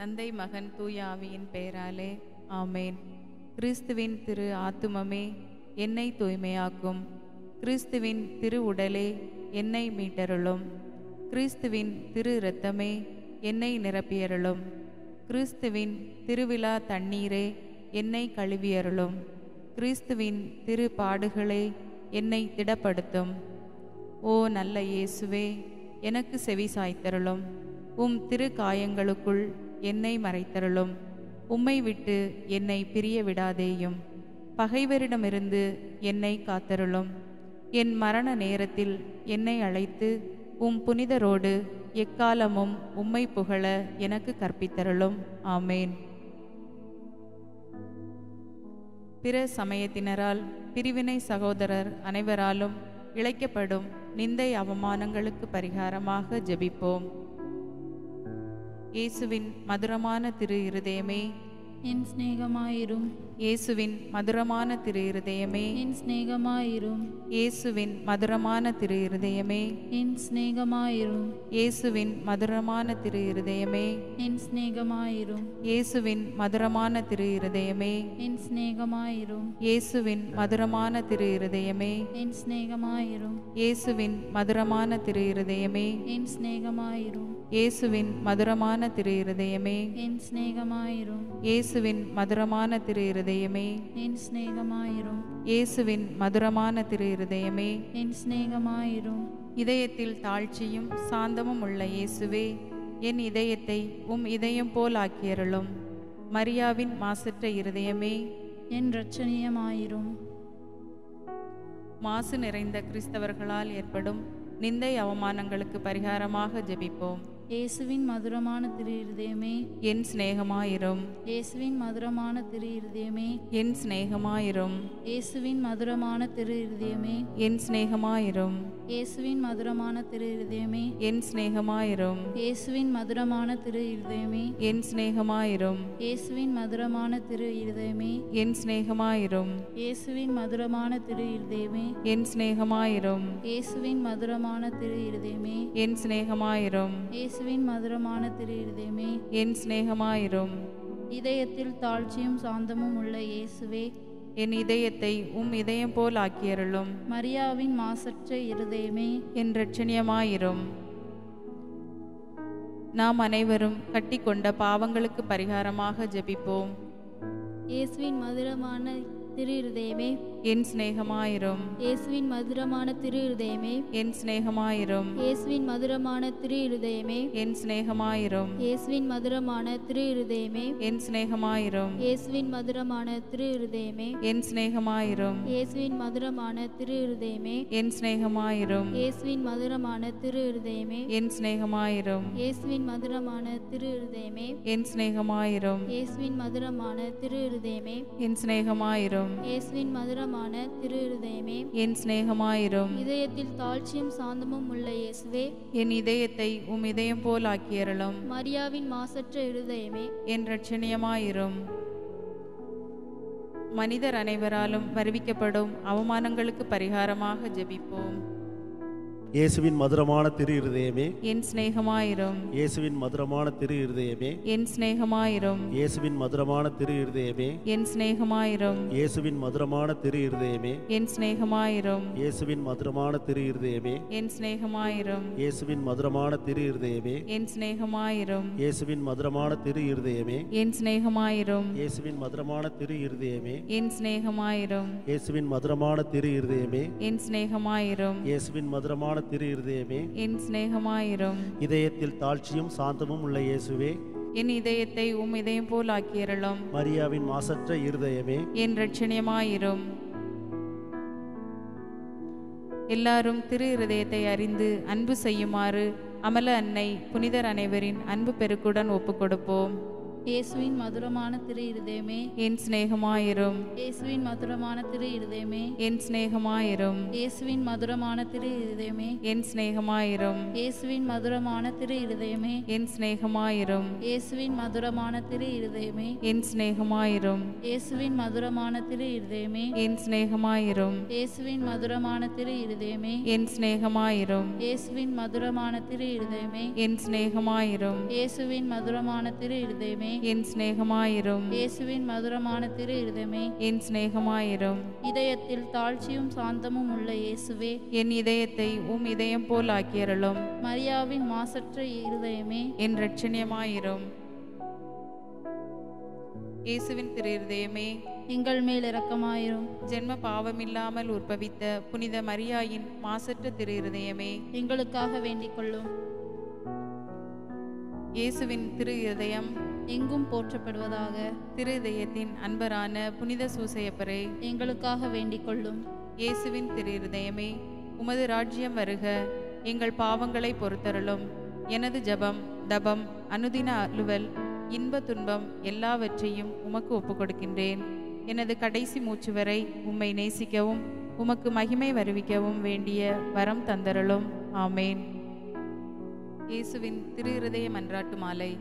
தந்தை மகன் தூய ஆவியின் பெயராலே ஆமேன். கிறிஸ்துவின் திரு ஆத்துமமே என்னை தூய்மையாக்கும். கிறிஸ்துவின் திரு உடலே என்னை மீட்டருளும். கிறிஸ்துவின் திரு இரத்தமே என்னை நிரப்பியருளும். கிறிஸ்துவின் திருவிழா தண்ணீரே என்னை கழுவியருளும். கிறிஸ்துவின் திரு பாடுகளே என்னை திடப்படுத்தும். ஓ நல்ல இயேசுவே, எனக்கு செவி சாய்த்தருளும். உம் திரு காயங்களுக்குள் என்னை மறைத்தருளும். உம்மை விட்டு என்னை பிரிய விடாதேயும். பகைவரிடமிருந்து என்னை காத்தருளும். என் மரண நேரத்தில் என்னை அழைத்து உம் புனிதரோடு எக்காலமும் உம்மை புகழ எனக்கு கற்பித்தருளும். ஆமேன். பிற சமயத்தினரால் பிரிவினை சகோதரர் அனைவராலும் இழைக்கப்படும் நிந்தை அவமானங்களுக்கு பரிகாரமாக ஜெபிப்போம். இயேசுவின் மதுரமான திரு இருதயமே என் சிநேகமாயிரும். இயேசுவின் மதுரமான திரு இருதயமே என் சிநேகமாயிரும். இயேசுவின் மதுரமான திரு இருதயமே என் சிநேகமாயிரும். இயேசுவின் மதுரமான திரு இருதயமே என் சிநேகமாயிரும். இயேசுவின் மதுரமான திரு இருதயமே என் சிநேகமாயிரும். இயேசுவின் மதுரமான திரு இருதயமே என் சிநேகமாயிரும். இயேசுவின் மதுரமான திரு இருதயமே என் சிநேகமாயிரும். இயேசுவின் மதுரமான திரு இருதயமே என் சிநேகமாயிரும். இயேசுவின் மதுரமான திரு இருதயமே என் சிநேகமாயிரும். இயேசுவின் மதுரமான திரு இருதயமே என் சிநேகமாயிரும். இதயத்தில் தாழ்ச்சியும் சாந்தமும் உள்ள இயேசுவே, என் இதயத்தை உம் இதயம் போல் ஆக்கியருளும். மரியாவின் மாசற்ற இருதயமே என் இரட்சணியமாயிரும். மாசு நிறைந்த கிறிஸ்தவர்களால் ஏற்படும் நிந்தை அவமானங்களுக்கு பரிகாரமாக ஜெபிப்போம். இயேசுவின் மதுரமான திரு இருதயமே என் சிநேகமாயிரும். இயேசுவின் மதுரமான திரு இருதயமே என் சிநேகமாயிரும். இயேசுவின் மதுரமான திரு இருதயமே என் சிநேகமாயிரும். இயேசுவின் மதுரமான திரு இருதயமே என் சிநேகமாயிரும். இயேசுவின் மதுரமான திரு இருதயமே என் சிநேகமாயிரும். இயேசுவின் மதுரமான திரு இருதயமே என் சிநேகமாயிரும். இயேசுவின் மதுரமான திரு இருதயமே என் சிநேகமாயிரும். இயேசுவின் மதுரமான திரு இருதயமே என் சிநேகமாயிரும். இயேசுவின் மதுரமான திரு இருதயமே என் சிநேகமாயிரும். இதயத்தில் தாழ்ச்சியும் சாந்தமும் உள்ள இயேசுவே, என் இதயத்தை உம் இதயம் போல் ஆக்கியருளும். மரியாவின் மாசற்ற இருதயமே என் இரட்சணியமாயிரும். நாம் அனைவரும் கட்டிக்கொண்ட பாவங்களுக்கு பரிகாரமாக ஜெபிப்போம். இயேசுவின் மதுரமான திரு இருதயமே என் சிநேகமாயிரும். இயேசுவின் மதுரமான திரு இருதயமே என் சிநேகமாயிரும். இயேசுவின் மதுரமான திரு இருதயமே என் சிநேகமாயிரும். இயேசுவின் மதுரமான திரு இருதயமே என் சிநேகமாயிரும். இயேசுவின் மதுரமான திரு இருதயமே என் சிநேகமாயிரும். இயேசுவின் மதுரமான திரு இருதயமே என் சிநேகமாயிரும். இயேசுவின் மதுரமான திரு இருதயமே என் சிநேகமாயிரும். இயேசுவின் மதுரமான திரு இருதயமே என் சிநேகமாயிரும். இயேசுவின் மதுரமான திரு இருதயமே என் சிநேகமாயிரும். இயேசுவின் மதுரமான திரு இருதயமே என் சிநேகமாயிரும். இதயத்தில் தாழ்ச்சியும் சாந்தமும் உள்ள இயேசுவே, என் இதயத்தை உம் இதயம் போல் ஆக்கியருளும். மரியாவின் மாசற்ற இருதயமே என் இரட்சணியமாயிரும். மனிதர் அனைவராலும் வருவிக்கப்படும் அவமானங்களுக்கு பரிகாரமாக ஜெபிப்போம். இயேசுவின் மதுரமான திரு இருதயமே என் சிநேகமாயிரும். இயேசுவின் மதுரமான திரு இருதயமே என் சிநேகமாயிரும். இயேசுவின் மதுரமான திரு இருதயமே என் சிநேகமாயிரும். இயேசுவின் மதுரமான திரு இருதயமே என் சிநேகமாயிரும். இயேசுவின் மதுரமான திரு இருதயமே என் சிநேகமாயிரும். இயேசுவின் மதுரமான திரு இருதயமே என் சிநேகமாயிரும். இயேசுவின் மதுரமான திரு இருதயமே என் சிநேகமாயிரும். இயேசுவின் மதுரமான திரு இருதயமே என் சிநேகமாயிரும். இயேசுவின் மதுரமான திரு இருதயமே என் சிநேகமாயிரும். இயேசுவின் மதுரமான திரு இருதயமே என் சிநேகமாயிரும். இதயத்தில் தாழ்ச்சியும் சாந்தமும் உள்ள இயேசுவே, என் இதயத்தை உம் இதயம் போல் ஆக்கியருளும். மரியாவின் மாசற்ற இருதயமே என் இரட்சணியமாயிரும். எல்லாரும் திரு இருதயத்தை அறிந்து அன்பு செய்யுமாறு அமல அன்னை புனிதர் அனைவரின் அன்பு பெருக்குடன் ஒப்புக்கொடுப்போம். இயேசுவின் மதுரமான திரு இருதயமே, என் சிநேகமாயிரும். இயேசுவின் மதுரமான திரு இருதயமே, என் சிநேகமாயிரும். இயேசுவின் மதுரமான திரு இருதயமே, என் சிநேகமாயிரும். இயேசுவின் மதுரமான திரு இருதயமே, என் சிநேகமாயிரும். இயேசுவின் மதுரமான திரு இருதயமே, என் சிநேகமாயிரும். இயேசுவின் மதுரமான திரு இருதயமே, என் சிநேகமாயிரும். இயேசுவின் மதுரமான திரு இருதயமே, என் சிநேகமாயிரும். இயேசுவின் மதுரமான திரு இருதயமே, என் சிநேகமாயிரும். இயேசுவின் மதுரமான திரு இருதயமே, என் சிநேகமாயிரும். இயேசுவின் மதுரமான திரு இருதயமே, என் சிநேகமாயிரும். இதயத்தில் தாழ்ச்சியும் சாந்தமும் உள்ள இயேசுவே, என் இதயத்தை இதயம் போல் ஆக்கியருளும். மரியாவின் மாசற்ற இருதயமே, என் இரட்சணியமாயிரும். இயேசுவின் திரு இருதயமே, எங்கள் மேல் இரக்கமாயிரும். ஜென்ம பாவமில்லாமல் உற்பவித்த புனித மரியாயின் மாசற்ற திரு இருதயமே, எங்களுக்காக வேண்டிக் கொள்ளும். இயேசுவின் திரு இருதயம் எங்கும் போற்றப்படுவதாக. திரு இதயத்தின் அன்பரான புனித சூசையப்பரே, எங்களுக்காக வேண்டிக் கொள்ளும். இயேசுவின் திரு இருதயமே, உமது ராஜ்யம் வருக. எங்கள் பாவங்களை பொறுத்தருளும். எனது ஜபம், தபம், அனுதின அலுவல், இன்ப துன்பம் எல்லாவற்றையும் உமக்கு ஒப்புக் கொடுக்கின்றேன். எனது கடைசி மூச்சு வரை உம்மை நேசிக்கவும் உமக்கு மகிமை வருவிக்கவும் வேண்டிய வரம் தந்தருளும். ஆமேன். இயேசுவின் திரு இருதய மன்றாட்டு மாலை.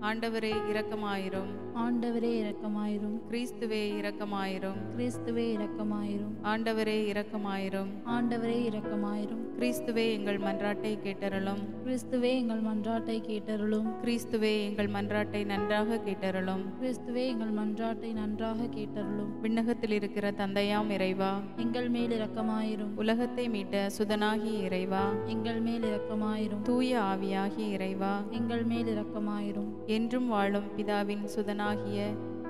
ஆண்டவரே இரக்கமாயிரும். ஆண்டவரே இரக்கமாயிரும். கிறிஸ்துவே இரக்கமாயிரும். கிறிஸ்துவே இரக்கமாயிரும். ஆண்டவரே இரக்கமாயிரும். ஆண்டவரே இரக்கமாயிரும். கிறிஸ்துவே எங்கள் மன்றாட்டை கேட்டருளும். கிறிஸ்துவே எங்கள் மன்றாட்டை கேட்டருளும். கிறிஸ்துவே எங்கள் மன்றாட்டை நன்றாக கேட்டருளும். கிறிஸ்துவே எங்கள் மன்றாட்டை நன்றாக கேட்டருளும். விண்ணகத்தில் இருக்கிற தந்தையாம் இறைவா, எங்கள் மேல் இரக்கமாயிரும். உலகத்தை மீட்ட சுதனாகிய இறைவா, எங்கள் மேல் இரக்கமாயிரும். தூய ஆவியாகிய இறைவா, எங்கள் மேல் இரக்கமாயிரும். என்றும் வாழும் பிதாவின் சுதனாகிய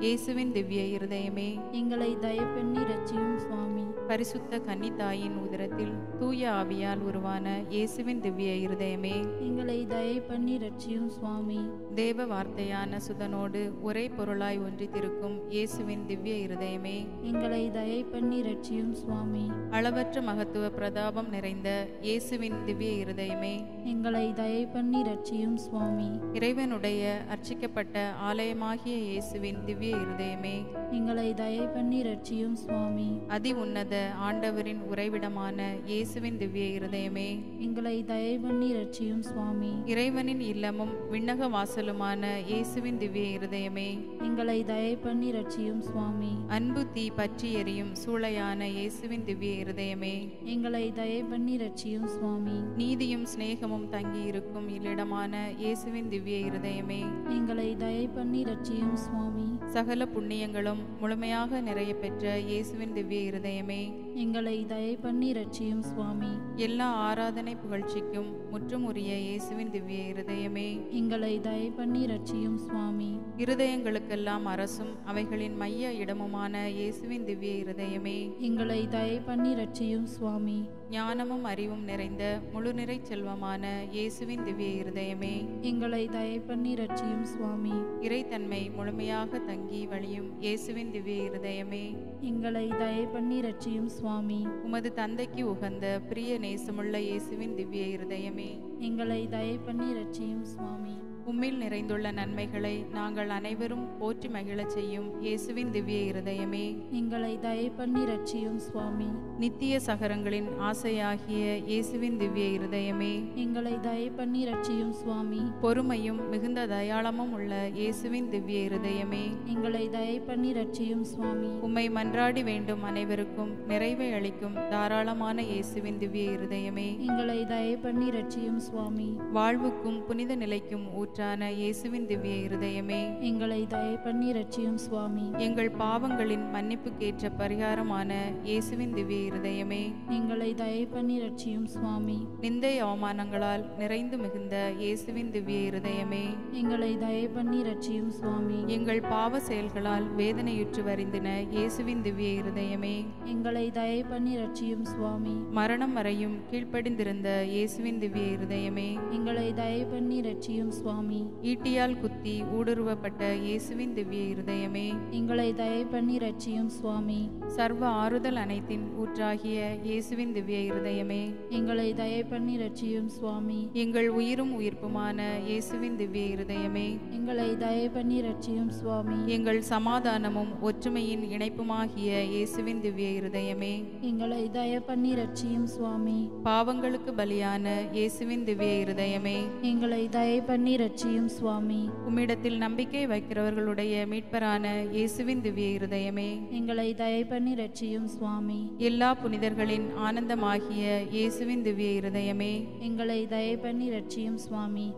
இயேசுவின் திவ்ய இருதயமே, எங்களை தயப்பெண்ணி ரட்சியும் சுவாமி. பரிசுத்த கன்னித்தாயின் உதரத்தில் தூய ஆவியால் உருவான இயேசுவின் திவ்ய இருதயமே, எங்களை தயப்பண்ணி ரட்சியும் சுவாமி. தேவ வார்த்தையான சுதனோடு ஒரே பொருளாய் ஒன்றித்திருக்கும் இயேசுவின் திவ்ய இருதயமே, எங்களை தயப்பண்ணி ரட்சியும் சுவாமி. அளவற்ற மகத்துவ பிரதாபம் நிறைந்த இயேசுவின் திவ்ய இருதயமே, எங்களை தயப்பண்ணி ரட்சியும் சுவாமி. இறைவனுடைய அர்ச்சிக்கப்பட்ட ஆலயமாகிய இயேசுவின் திவ்ய இருதயமே, எங்களை தயப்பண்ணி ரட்சியும் சுவாமி. அதி உன்னத ஆண்டவரின் உறைவிடமான இயேசுவின் திவ்ய இருதயமே, எங்களை தயப்பண்ணி ரட்சியும் சுவாமி. இறைவனின் இல்லமும் விண்ணக வாசலுமான இயேசுவின் திவ்ய இருதயமே, எங்களை தயப்பண்ணி ரட்சியும் சுவாமி. அன்பு தீ பற்றி எரியும் சூளையான இயேசுவின் திவ்ய இருதயமே, எங்களை தயப்பண்ணி ரட்சியும் சுவாமி. நீதியும் சிநேகமும் தங்கியிருக்கும் இல்லிடமான இயேசுவின் திவ்ய இருதயமே, எங்களை தயப்பண்ணி ரட்சியும் சுவாமி. சகல புண்ணியங்களும் முழுமையாக நிறைய பெற்ற இயேசுவின் திவ்ய இருதயமே, எங்களை தயப்பண்ணி ரட்சியும் சுவாமி. எல்லா ஆராதனை புகழ்ச்சிக்கும் முற்றும் உரிய இயேசுவின் திவ்ய இருதயமே, எங்களை தயப்பண்ணி ரட்சியும் சுவாமி. இருதயங்களுக்கெல்லாம் அரசும் அவைகளின் மைய இடமுமான இயேசுவின் திவ்ய இருதயமே, எங்களை தயப்பண்ணி ரட்சியும் சுவாமி. ஞானமும் அறிவும் நிறைந்த முழுநிறை செல்வமான இயேசுவின் திவ்ய இருதயமே, எங்களை தயப்பண்ணி ரட்சியும் சுவாமி. இறைத்தன்மை முழுமையாக தங்கி வழியும் இயேசுவின் திவ்ய இருதயமே, எங்களை தயப்பண்ணி ரட்சியும் சுவாமி. உமது தந்தைக்கு உகந்த பிரிய நேசமுள்ள இயேசுவின் திவ்ய இருதயமே, எங்களை தயப்பண்ணி ரட்சியும் சுவாமி. உம்மில் நிறைந்துள்ள நன்மைகளை நாங்கள் அனைவரும் போற்றி மகிழச் செய்யும் இயேசுவின் திவ்ய இருதயமே, எங்களை தயப்பண்ணி ரட்சியும் சுவாமி. நித்திய சகரங்களின் ஆசையாகிய இயேசுவின் திவ்ய இருதயமே, எங்களை தயப்பண்ணி ரட்சியும் சுவாமி. பொறுமையும் மிகுந்த தயாளமும் உள்ள இயேசுவின் திவ்ய இருதயமே, எங்களை தயப்பண்ணி ரட்சியும் சுவாமி. உம்மை மன்றாடி வேண்டும் அனைவருக்கும் நிறைவை அளிக்கும் தாராளமான இயேசுவின் திவ்ய இருதயமே, எங்களை தயப்பண்ணி ரட்சியும் சுவாமி. வாழ்வுக்கும் புனித நிலைக்கும் ஊற்றான இயேசுவின் திவ்ய இருதயமே, எங்களை தயப்பண்ணி ரட்சியும் சுவாமி. எங்கள் பாவங்களின் மன்னிப்புக்கேற்ற பரிகாரமான இயேசுவின் திவ்ய இருதயமே, எங்களை தயப்பண்ணி ரட்சியும் சுவாமி. நிந்தை அவமானங்களால் நிறைந்து மிகுந்த இயேசுவின் திவ்ய இருதயமே, எங்களை தயப்பண்ணி ரட்சியும் சுவாமி. எங்கள் பாவ செயல்களால் வேதனையுற்று வருந்தின இயேசுவின் திவ்ய இருதயமே, எங்களை தயப்பண்ணி ரட்சியும் சுவாமி. மரணம் வரையும் கீழ்ப்படிந்திருந்த இயேசுவின் திவ்ய இருதயமே, எங்களை தயப்பண்ணி ரட்சியும் சுவாமி. சுவாமி. ஈட்டியால் குத்தி ஊடுருவப்பட்ட இயேசுவின் திவ்ய இருதயமே, எங்களை தயை பண்ணி ரட்சியும் சுவாமி. சர்வ ஆறுதல் அனைத்தின் ஊற்றாகிய இயேசுவின் திவ்ய இருதயமே, எங்களை தயை பண்ணி ரட்சியும் சுவாமி. எங்கள் உயிரும் உயிர்ப்புமான இயேசுவின் திவ்ய இருதயமே, எங்களை தயை பண்ணி ரட்சியும் சுவாமி. எங்கள் சமாதானமும் ஒற்றுமையின் இணைப்புமாகிய இயேசுவின் திவ்ய இருதயமே, எங்களை தயை பண்ணி ரட்சியும் சுவாமி. பாவங்களுக்கு பலியான இயேசுவின் திவ்ய இருதயமே, எங்களை தயை பண்ணி ரட்சியும் சுவாமி. உம்மிடத்தில் நம்பிக்கை வைக்கிறவர்களுடைய மீட்பரான இயேசுவின் திவ்ய இருதயமே, எங்களை தயை பண்ணி ரட்சியும் சுவாமி. எல்லா புனிதர்களின் ஆனந்தமாகிய இயேசுவின் திவ்ய இருதயமே, எங்களை தயை பண்ணி ரட்சியும் சுவாமி.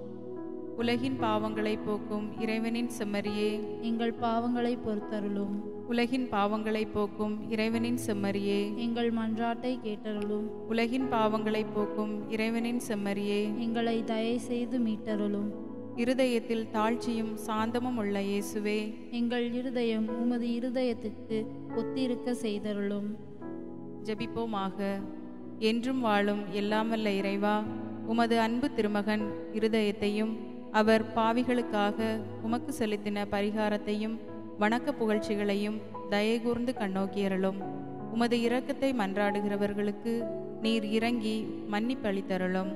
உலகின் பாவங்களை போக்கும் இறைவனின் செம்மறியே, எங்கள் பாவங்களை பொறுத்தருளும். உலகின் பாவங்களை போக்கும் இறைவனின் செம்மறியே, எங்கள் மன்றாட்டை கேட்டருளும். உலகின் பாவங்களை போக்கும் இறைவனின் செம்மறியே, எங்களை தயை செய்து மீட்டருளும். இருதயத்தில் தாழ்ச்சியும் சாந்தமும் உள்ள இயேசுவே, எங்கள் இருதயம் உமது இருதயத்துக்கு ஒத்திருக்க செய்தருளும். ஜெபிப்போமாக. என்றும் வாழும் எல்லாம் வல்ல இறைவா, உமது அன்பு திருமகன் இருதயத்தையும் அவர் பாவிகளுக்காக உமக்கு செலுத்தின பரிகாரத்தையும் வணக்க புகழ்ச்சிகளையும் தயை கூர்ந்து கண்ணோக்கியருளும். உமது இரக்கத்தை மன்றாடுகிறவர்களுக்கு நீர் இறங்கி மன்னிப்பளித்தருளும்.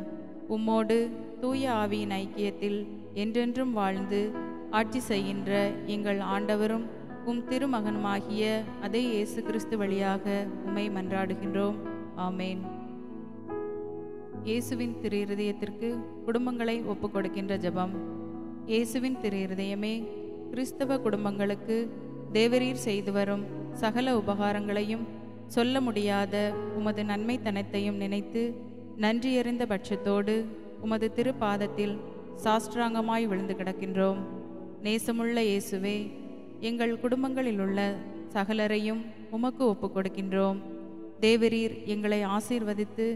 உம்மோடு தூய ஆவியின் ஐக்கியத்தில் என்றென்றும் வாழ்ந்து ஆட்சி செய்கின்ற எங்கள் ஆண்டவரும் உம் திருமகனுமாகிய அதே இயேசு கிறிஸ்து வழியாக உம்மை மன்றாடுகின்றோம். ஆமேன். இயேசுவின் திரு இருதயத்திற்கு குடும்பங்களை ஒப்புக்கொடுக்கின்ற ஜெபம். இயேசுவின் திரு இருதயமே, கிறிஸ்தவ குடும்பங்களுக்கு தேவரீர் செய்து வரும் சகல உபகாரங்களையும் சொல்ல முடியாத உமது நன்மைத்தனத்தையும் நினைத்து நன்றியறிந்த பட்சத்தோடு உமது திருப்பாதத்தில் சாஷ்டாங்கமாய் விழுந்து கிடக்கின்றோம். நேசமுள்ள இயேசுவே, எங்கள் குடும்பங்களிலுள்ள சகலரையும் உமக்கு ஒப்புக்கொடுக்கின்றோம். தேவரீர் எங்களை ஆசீர்வதித்து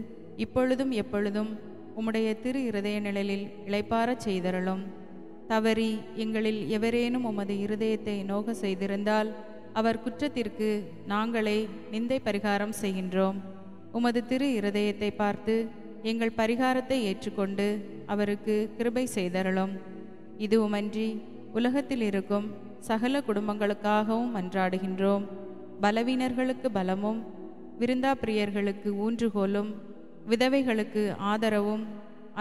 இப்பொழுதும் எப்பொழுதும் உம்முடைய திரு இருதய நிழலில் இளைப்பாரச் செய்தருளும். தவறி எங்களில் எவரேனும் உமது இருதயத்தை நோக செய்திருந்தால் அவர் குற்றத்திற்கு நாங்களே நிந்தை பரிகாரம் செய்கின்றோம். உமது திரு இருதயத்தை பார்த்து எங்கள் பரிகாரத்தை ஏற்றுக்கொண்டு அவருக்கு கிருபை செய்தருளும். இதுவுமன்றி உலகத்தில் இருக்கும் சகல குடும்பங்களுக்காகவும் மன்றாடுகின்றோம். பலவீனர்களுக்கு பலமும், விருந்தா பிரியர்களுக்கு ஊன்றுகோலும், விதவைகளுக்கு ஆதரவும்,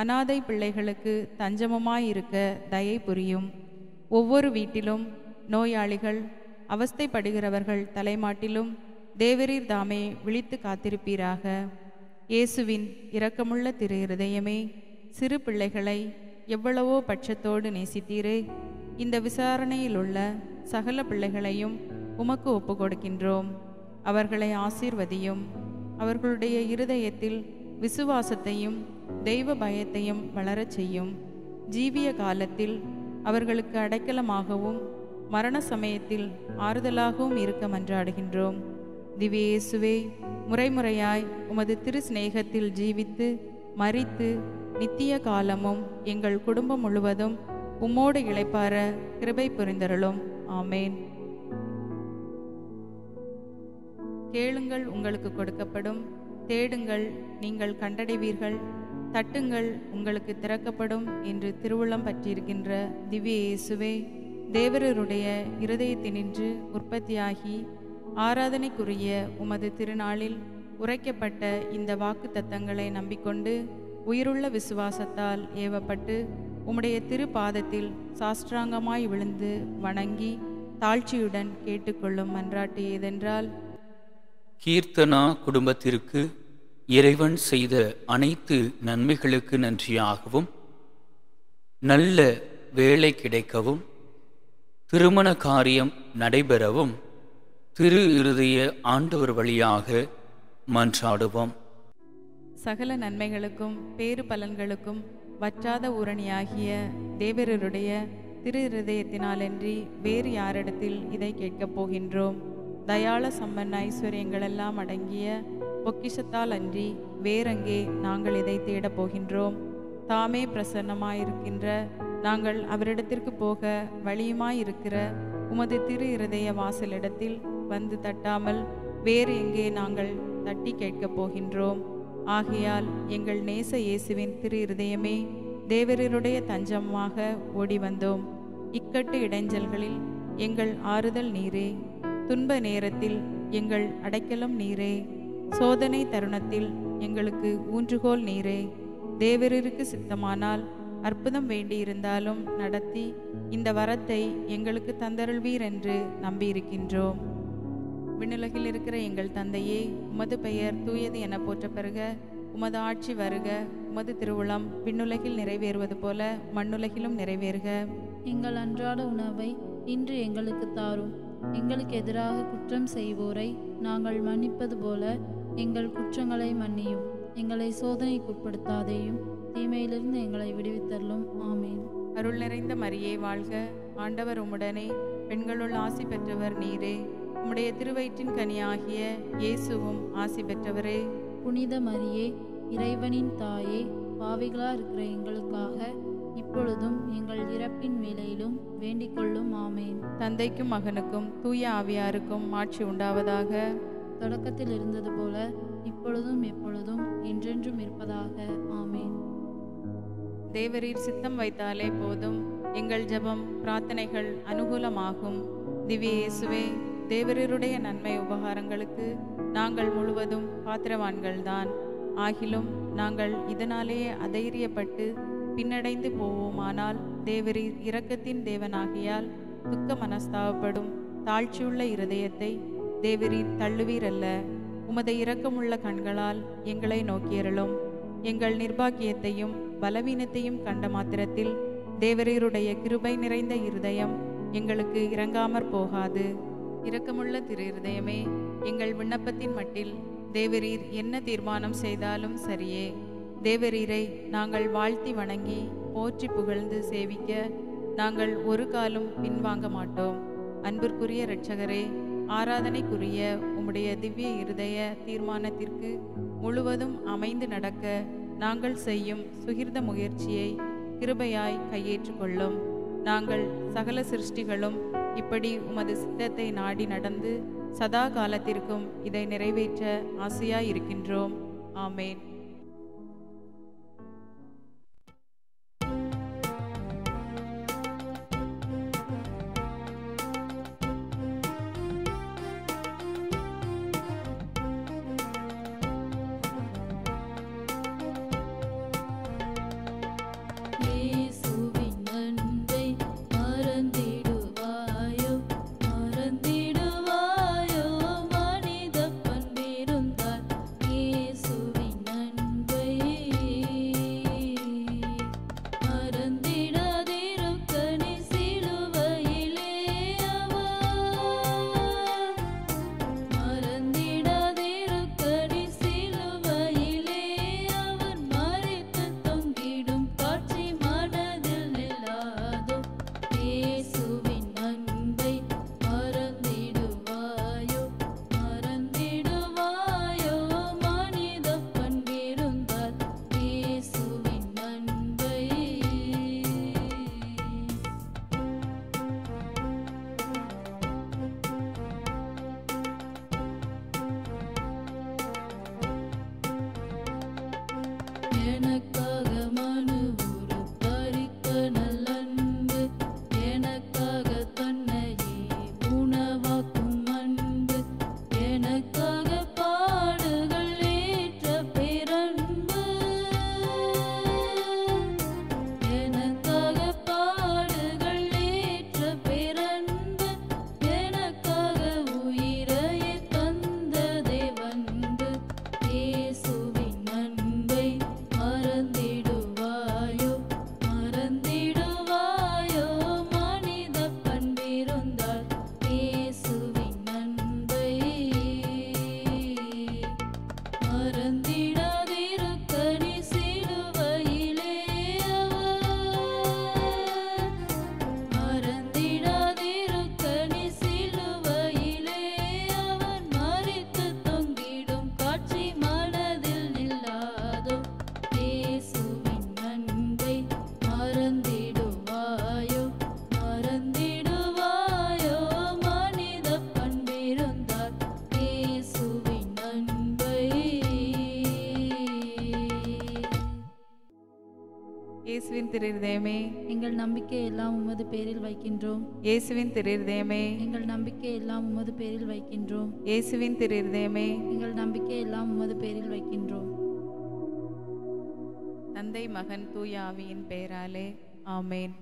அனாதை பிள்ளைகளுக்கு தஞ்சமுமாயிருக்க தயை புரியும். ஒவ்வொரு வீட்டிலும் நோயாளிகள், அவஸ்தைப்படுகிறவர்கள் தலைமாட்டிலும் தேவரீர் தாமே விழித்து காத்திருப்பீராக. இயேசுவின் இரக்கமுள்ள திரு இருதயமே, சிறு பிள்ளைகளை எவ்வளவோ பட்சத்தோடு நேசித்தீரே, இந்த விசாரணையில் உள்ள சகல பிள்ளைகளையும் உமக்கு ஒப்புக்கொடுக்கின்றோம். அவர்களை ஆசீர்வதியும். அவர்களுடைய இருதயத்தில் விசுவாசத்தையும் தெய்வ பயத்தையும் வளரச் செய்யும். ஜீவிய காலத்தில் அவர்களுக்கு அடைக்கலமாகவும் மரண சமயத்தில் ஆறுதலாகவும் இருக்க மன்றாடுகின்றோம். திவ்ய இயேசுவே, முறைமுறையாய் உமது திரு சிநேகத்தில் ஜீவித்து மரித்து நித்திய காலமும் எங்கள் குடும்பம் முழுவதும் உம்மோடு இளைப்பார கிருபை புரிந்தருளும். ஆமேன். கேளுங்கள், உங்களுக்கு கொடுக்கப்படும். தேடுங்கள், நீங்கள் கண்டடைவீர்கள். தட்டுங்கள், உங்களுக்கு திறக்கப்படும் என்று திருவுள்ளம் பற்றியிருக்கின்ற திவ்ய இயேசுவே, தேவரருடைய இருதயத்தினின்று உற்பத்தியாகி ஆராதனைக்குரிய உமது திருநாளில் உரைக்கப்பட்ட இந்த வாக்கு தத்தங்களை நம்பிக்கொண்டு உயிருள்ள விசுவாசத்தால் ஏவப்பட்டு உம்முடைய திருப்பாதத்தில் சாஷ்டாங்கமாய் விழுந்து வணங்கி தாழ்ச்சியுடன் கேட்டுக்கொள்ளும் மன்றாட்டு ஏதென்றால், கீர்த்தனா குடும்பத்திற்கு இறைவன் செய்த அனைத்து நன்மைகளுக்கு நன்றியாகவும், நல்ல வேலை கிடைக்கவும், திருமண காரியம் நடைபெறவும் திரு இருதய ஆண்டவர் வழியாக மன்றாடுவோம். சகல நன்மைகளுக்கும் பேறு பலன்களுக்கும் வற்றாத ஊரணியாகிய தேவரருடைய திரு இருதயத்தினாலன்றி வேறு யாரிடத்தில் இதை கேட்கப் போகின்றோம்? தயாள சம்பன்ன ஐஸ்வர்யங்களெல்லாம் அடங்கிய பொக்கிஷத்தால் அன்றி வேறெங்கே நாங்கள் இதை தேடப் போகின்றோம்? தாமே பிரசன்னமாயிருக்கின்ற நாங்கள் அவரிடத்திற்கு போக வழியுமாயிருக்கிற உமது திரு இருதய வாசலிடத்தில் வந்து தட்டாமல் வேறு எங்கே நாங்கள் தட்டி கேட்கப் போகின்றோம்? ஆகையால் எங்கள் நேச இயேசுவின் திரு இருதயமே, தேவரீருடைய தஞ்சமாக ஓடி வந்தோம். இக்கட்டு இடைஞ்சல்களில் எங்கள் ஆறுதல் நீரே, துன்ப நேரத்தில் எங்கள் அடைக்கலம் நீரே, சோதனை தருணத்தில் எங்களுக்கு ஊன்றுகோல் நீரே. தேவரீருக்கு சித்தமானால் அற்புதம் வேண்டியிருந்தாலும் நடத்தி இந்த வரத்தை எங்களுக்கு தந்தருள்வீர் என்று நம்பியிருக்கின்றோம். விண்ணுலகில் இருக்கிற எங்கள் தந்தையே, உமது பெயர் தூயது என போற்ற பெறுக. உமது ஆட்சி வருக. உமது திருவுளம் விண்ணுலகில் நிறைவேறுவது போல மண்ணுலகிலும் நிறைவேறுக. எங்கள் அன்றாட உணவை இன்று எங்களுக்கு தாரும். எங்களுக்கு எதிராக குற்றம் செய்வோரை நாங்கள் மன்னிப்பது போல எங்கள் குற்றங்களை மன்னியும். எங்களை சோதனைக்குட்படுத்தாதேயும், தீமையிலிருந்து எங்களை விடுவித்தருளும். ஆமேன். அருள் நிறைந்த மரியே வாழ்க. ஆண்டவர் உம்முடனே, பெண்களுள் ஆசி பெற்றவர் நீரே. உம்முடைய திருவயிற்றின் கனியாகிய இயேசுவும் ஆசி பெற்றவரே. புனித மரியே, இறைவனின் தாயே, பாவிகளா இருக்கிற எங்களுக்காக இப்பொழுதும் எங்கள் இறப்பின் வேளையிலும் வேண்டிக் கொள்ளும். ஆமேன். தந்தைக்கும் மகனுக்கும் தூய ஆவியாருக்கும் மாட்சி உண்டாவதாக. தொடக்கத்தில் இருந்தது போல இப்பொழுதும் எப்பொழுதும் என்றென்றும் இருப்பதாக. ஆமேன். தேவரீர் சித்தம் வைத்தாலே போதும், எங்கள் ஜெபம் பிரார்த்தனைகள் அனுகூலமாகும். திவ்ய இயேசுவே, தேவரீருடைய நன்மை உபகாரங்களுக்கு நாங்கள் முழுவதும் பாத்திரவான்கள்தான். ஆகிலும் நாங்கள் இதனாலேயே அதைரியப்பட்டு பின்னடைந்து போவோமானால், தேவரீர் இரக்கத்தின் தேவனாகியால் துக்க மனஸ்தாபப்படும் தாழ்ச்சியுள்ள இருதயத்தை தேவரீர் தள்ளுவீரல்ல. உமது இரக்கமுள்ள கண்களால் எங்களை நோக்கியருளும். எங்கள் நிர்பாக்கியத்தையும் பலவீனத்தையும் கண்ட மாத்திரத்தில் தேவரீருடைய கிருபை நிறைந்த இருதயம் எங்களுக்கு இறங்காமற் போகாது. இரக்கமுள்ள திரு இருதயமே, எங்கள் விண்ணப்பத்தின் மட்டில் தேவரீர் என்ன தீர்மானம் செய்தாலும் சரியே. தேவரீரை நாங்கள் வாழ்த்தி வணங்கி போற்றி புகழ்ந்து சேவிக்க நாங்கள் ஒரு காலும் பின்வாங்க மாட்டோம். அன்பிற்குரிய இரட்சகரே, ஆராதனைக்குரிய உம்முடைய திவ்ய இருதய தீர்மானத்திற்கு முழுவதும் அமைந்து நடக்க நாங்கள் செய்யும் சுகிர்த முயற்சியை கிருபையாய் கையேற்றுக்கொள்ளும். நாங்கள் சகல சிருஷ்டிகளும் இப்படி உமது சித்தத்தை நாடி நடந்து சதா காலத்திற்கும் இதை நிறைவேற்ற ஆசையாயிருக்கின்றோம். ஆமேன். இயேசுவின் திருஹிருதயமே, எங்கள் நம்பிக்கை எல்லாம் உமது பேரில் வைக்கின்றோம். இயேசுவின் திருஹிருதயமே, எங்கள் நம்பிக்கை எல்லாம் உமது பேரில் வைக்கின்றோம். இயேசுவின் திருஹிருதயமே. எங்கள் நம்பிக்கை எல்லாம் உமது பேரில் வைக்கின்றோம். தந்தை, மகன், தூய ஆவியின் பெயராலே ஆமேன்.